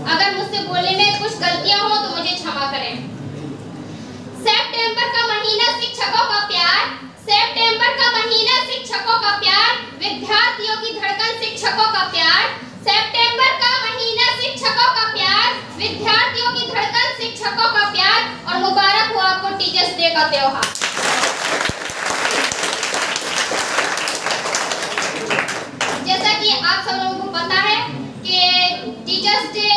अगर मुझसे बोलने में कुछ गलतियां हो तो मुझे क्षमा करें। सितंबर का महीना शिक्षकों का प्यार, सितंबर का महीना शिक्षकों का प्यार, विद्यार्थियों की धड़कन शिक्षकों का प्यार, सितंबर का महीना शिक्षकों का प्यार, विद्यार्थियों की धड़कन शिक्षकों का प्यार, और मुबारक हो आपको टीचर्स डे का त्योहार। जैसा कि आप सब लोगों को पता है कि teachers day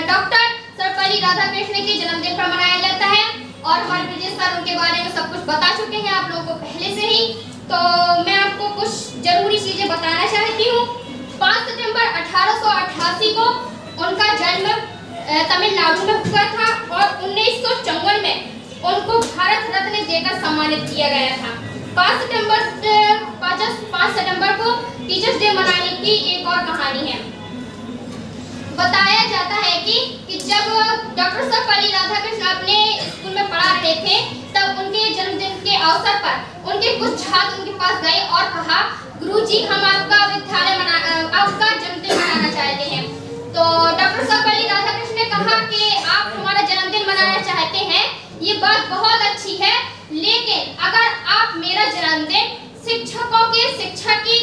doctor Sarvepalli Radhakrishnan के जन्मदिन पर मनाया जाता है, और हमारे ब्रिजेश सर उनके बारे में सब कुछ बता चुके हैं आप लोगों को पहले से ही। तो मैं आपको कुछ जरूरी चीजें बताना चाहती हूँ। 5 सितंबर 1888 को उनका जन्म तमिलनाडु में हुआ था, और 1954 में उनको भारत रत्न देकर सम्मानित किया गया था। 5 सितंबर को टीचर्स डे मनाने की एक और कहानी है। बताया जाता है कि जब डॉक्टर सर्वपल्ली राधाकृष्णन अपने स्कूल में पढ़ा रहे थे, तब उनके जन्मदिन के अवसर पर उनके कुछ छात्र उनके पास गए और कहा, गुरुजी हम आपका जन्मदिन मनाना चाहते हैं। तो डॉक्टर सर्वपल्ली राधाकृष्णन ने कहा कि आप हमारा जन्मदिन मनाना चाहते हैं, ये बात बहुत अच्छी है, लेकिन अगर आप मेरा जन्मदिन शिक्षकों के शिक्षा की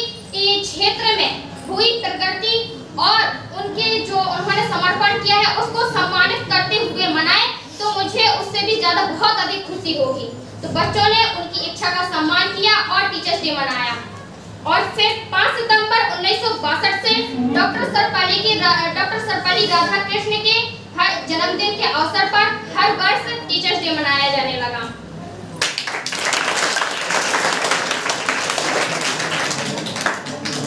क्षेत्र में हुई प्रगति और उनके जो उन्होंने समर्पण किया है उसको सम्मानित करते हुए मनाए, तो मुझे उससे भी ज्यादा बहुत अधिक खुशी होगी। तो बच्चों ने उनकी इच्छा का सम्मान किया और टीचर्स डे मनाया। और फिर 5 सितंबर 1962 से डॉक्टर सर्वपल्ली राधाकृष्णन के हर जन्मदिन के अवसर पर हर वर्ष टीचर्स डे मनाया जाने लगा।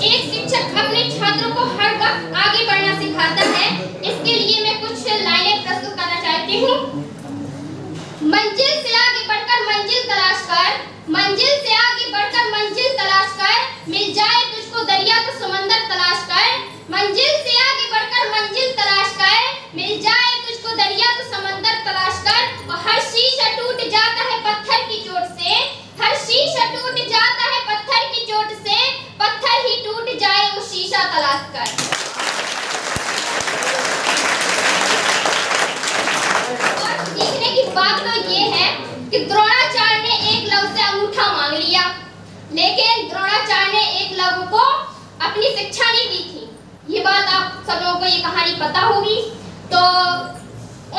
एक शिक्षक अपने छात्रों को हर वक्त आगे बढ़ना सिखाता है। इसके लिए मैं कुछ लाइनें प्रस्तुत करना चाहती हूँ। मंजिल से आगे बढ़कर मंजिल तलाश कर, मंजिल से आगे बढ़कर मंजिल तलाश कर, मिल जाए तुझको दरिया तो समंदर तलाश कर, मंजिल से आगे बढ़कर मंजिल तलाश कर, मिल जाए तुझको दरिया तो समंदर तलाश कर। और हर शीशा टूट जाता है पत्थर की चोट से, हर शीशा टूट जाता है पत्थर की चोट से, पत्थर ही टूट जाए वो शीशा तलाश कर। और सीखने की बात तो ये है कि द्रोणाचार्य ने एकलव्य से अंगूठा मांग लिया, लेकिन द्रोणाचार्य ने एकलव्य को अपनी शिक्षा नहीं दी थी। ये बात आप सब लोगों को ये कहानी पता होगी। तो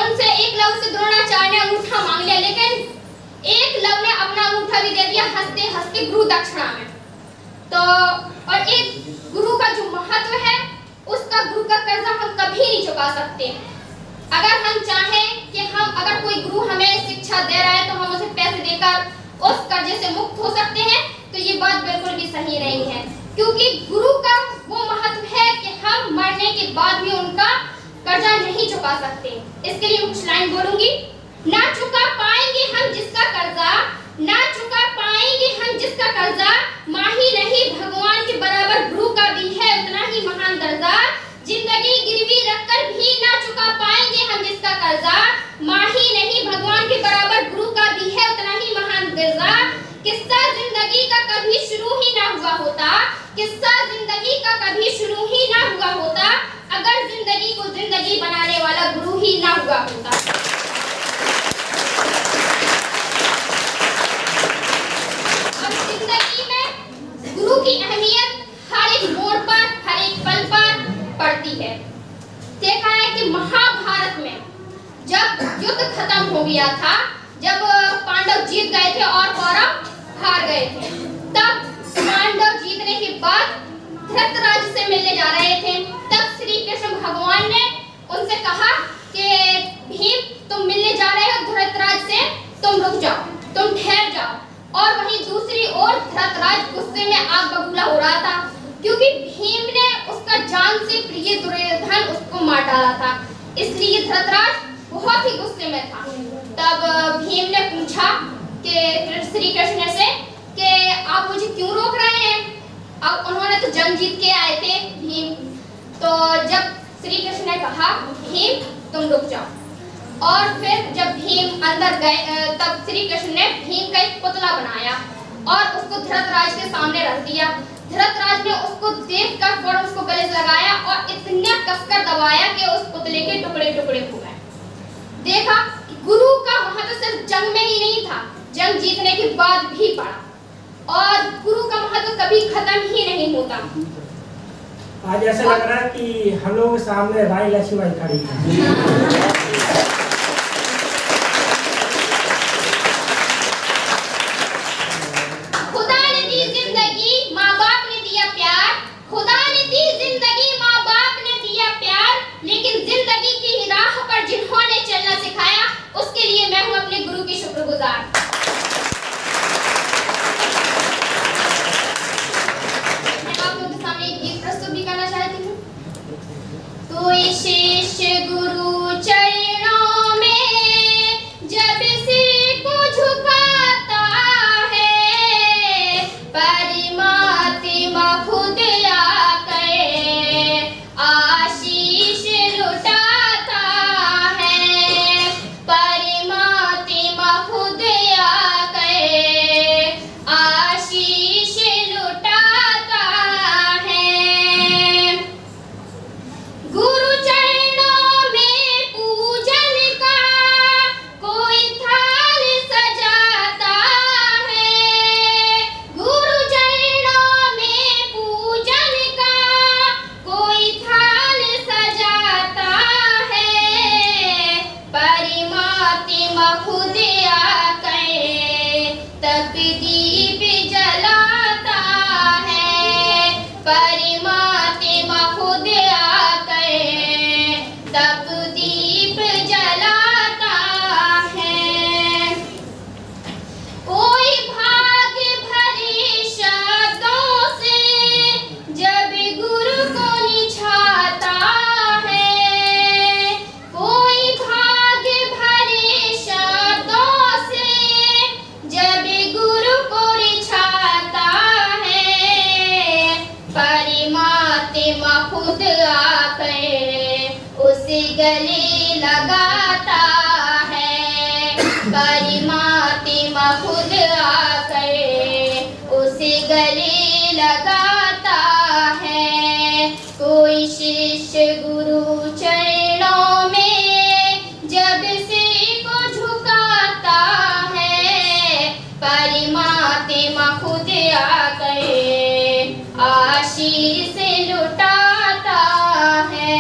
उनसे एकलव्य से द्रोणाचार्य ने अंगूठा मांग लिया, लेकिन एकलव्य ने अपना अंगूठा भी दे दिया हंसते हंसते गुरु दक्षिणा में। तो और एक गुरु का जो महत्व है, उसका गुरु का कर्जा हम कभी नहीं चुका सकते। अगर हम चाहें कि अगर कोई गुरु हमें शिक्षा दे रहा है तो हम उसे पैसे देकर उस कर्जे से मुक्त हो सकते हैं, तो ये बात बिल्कुल भी सही नहीं है, क्योंकि गुरु का वो महत्व है कि हम मरने के बाद भी उनका कर्जा नहीं चुका सकते। इसके लिए कुछ लाइन बोलूंगी। ना चुका पाएंगे हम जिसका कर्जा, ना चुका पाएंगे हम जिसका कर्जा, माही नहीं भगवान के बराबर गुरु का भी है उतना ही महान दर्जा। जिंदगी गिरवी रखकर भी ना चुका पाएंगे हम जिसका कर्जा, माही नहीं भगवान के बराबर गुरु का भी है उतना ही महान दर्जा। किस्सा जिंदगी का कभी शुरू ही ना हुआ होता, किस्सा जिंदगी का कभी शुरू ही ना हुआ होता, अगर जिंदगी को जिंदगी बनाने वाला गुरु ही ना हुआ होता। और जिंदगी में गुरु की अहमियत हर एक मोड़ पर, हर एक पल पर पड़ती है। देखा है कि महाभारत में जब युद्ध खत्म हो गया था, जब पांडव जीत गए थे और कौरव हार गए थे, तब पांडव जीतने के बाद धृतराष्ट्र से मिलने जा रहे थे। तब श्री कृष्ण भगवान ने उनसे कहा कि भीम तुम मिलने जा रहे हो धृतराष्ट्र से, तुम रुक जाओ, तुम ठहर जाओ। और वहीं दूसरी ओर धृतराष्ट्र गुस्से में आग बबूला हो रहा था, क्योंकि भीम ने उसका जान से प्रिय दुर्योधन उसको मार डाला था, इसलिए धृतराष्ट्र बहुत ही गुस्से में था। तब भीम ने पूछा कि श्री कृष्ण से कि आप मुझे क्यों रोक रहे हैं? अब उन्होंने तो जंग जीत के आए थे भीम। तो जब श्री कृष्ण ने कहा भीम तुम रुक जाओ, और फिर जब भीम अंदर गए तब श्री कृष्ण ने भीम का एक पुतला बनाया और उसको धृतराष्ट्र के सामने रख दिया। धृतराज ने उसको देखकर फौरन उसको गले से लगाया और इतना कसकर दबाया कि उस पुतले के टुकड़े टुकड़े हो गए। देखा कि गुरु का महत्व सिर्फ जंग में ही नहीं था, जंग जीतने के बाद भी पड़ा और गुरु का महत्व कभी खत्म ही नहीं होता। आज ऐसा लग रहा है कि हम लोगों के सामने रानी लक्ष्मीबाई खड़ी है। गले लगाता है, परमात्मा खुद आकर उसे गले लगाता है। कोई शिष्य गुरु चरणों में जब सिर को झुकाता है, परमात्मा खुद आकर आशीष लुटाता है।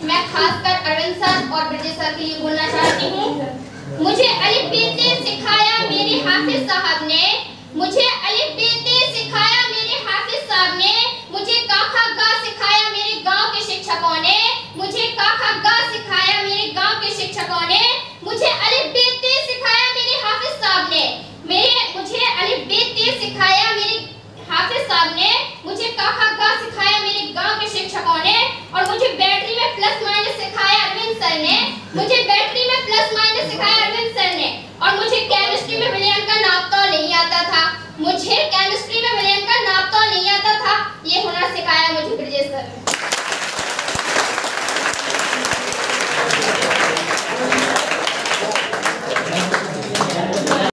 मैं खासकर अरविंद सर और ब्रजेश सर के लिए बोलना चाहती हूँ। मुझे अलिफ बेते सिखाया मेरे हाफिज साहब ने, मुझे अलिफ बेते सिखाया मेरे हाफिज साहब ने, मुझे काखा गा सिखाया मेरे गांव के शिक्षकों ने, मुझे काखा गा सिखाया मेरे गांव के शिक्षकों ने, मुझे अलिफ बेते सिखाया मेरे हाफिज साहब ने, मुझे अलिफ बेते सिखाया मेरे हाफिज साहब ने, मुझे काखा गा सिखाया मेरे गांव के शिक्षकों ने, और मुझे बैटरी में प्लस माइनस सिखाया अरविंद सर ने, मुझे बैटरी में प्लस माइनस सिखाया अरविंद सर ने, और मुझे केमिस्ट्री में विलयन का नापतोल नहीं आता था।